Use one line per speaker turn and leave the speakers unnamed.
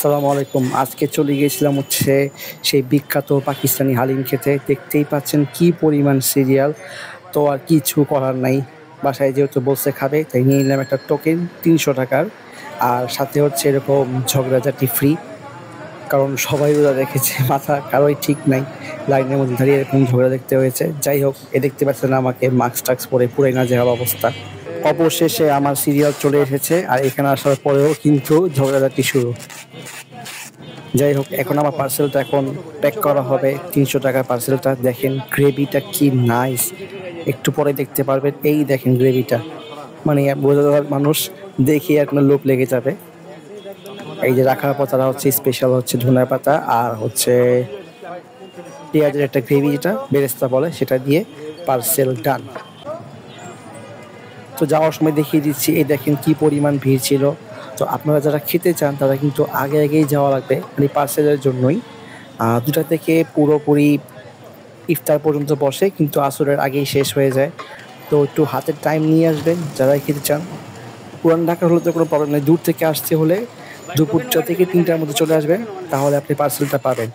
আসসালামু আলাইকুম। আজকে চলে গিয়েছিলাম হচ্ছে সেই বিখ্যাত পাকিস্তানি হালিম খেতে। দেখতেই পাচ্ছেন কি পরিমাণ সিরিয়াল। তো আর কিছু করার নাই। বাসায় যেহেতু বলছে খাবে তাই নিয়ে নিলাম একটা টোকেন ৳৩০০ র। আর সাথে হচ্ছে এরকম ঝগড়াঝাটি ফ্রি। কারণ সবাই রোজা রেখেছে মাথা কারোই ঠিক নাই। লাইনের মধ্যে দাঁড়িয়ে এরকম ঝগড়া দেখতে হয়েছে। যাই হোক দেখতে পাচ্ছেন আমাকে মাস্ক-টাস্ক পরে পুরাই নাজেহাল অবস্থা। অবশেষে আমার সিরিয়াল চলে এসেছে আর এখানে আসার পরেও কিন্তু ঝগড়াঝাটি শুরু। যাই হোক এখন আমার পার্সেলটা এখন প্যাক করা হবে। ৳৩০০ পার্সেলটা দেখেন গ্রেভিটা কি নাইস। একটু পরে দেখতে পারবেন এই দেখেন গ্রেভিটা। মানে রোজাদার মানুষ দেখেই আপনার লোভ লেগে যাবে। এই যে রাখার পর তারা হচ্ছে স্পেশাল হচ্ছে ধনিয়া পাতা আর হচ্ছে পেঁয়াজের একটা গ্রেভি যেটা বেরেস্তা বলে সেটা দিয়ে পার্সেল ডান। তো যাওয়ার সময় দেখিয়ে দিচ্ছি এই দেখেন কি পরিমাণ ভিড় ছিল। তো আপনারা যারা খেতে চান তারা কিন্তু আগেই যাওয়া লাগবে মানে পার্সেলের জন্যই। ২টা থেকে পুরোপুরি ইফতার পর্যন্ত বসে কিন্তু আসরের আগেই শেষ হয়ে যায়। তো একটু হাতে টাইম নিয়ে আসবেন যারাই খেতে চান। পুরান ঢাকার হলে তো কোনো প্রবলেম নেই। দূর থেকে আসতে হলে দুপুর ২টা থেকে ৩টার মধ্যে চলে আসবেন তাহলে আপনি পার্সেলটা পাবেন।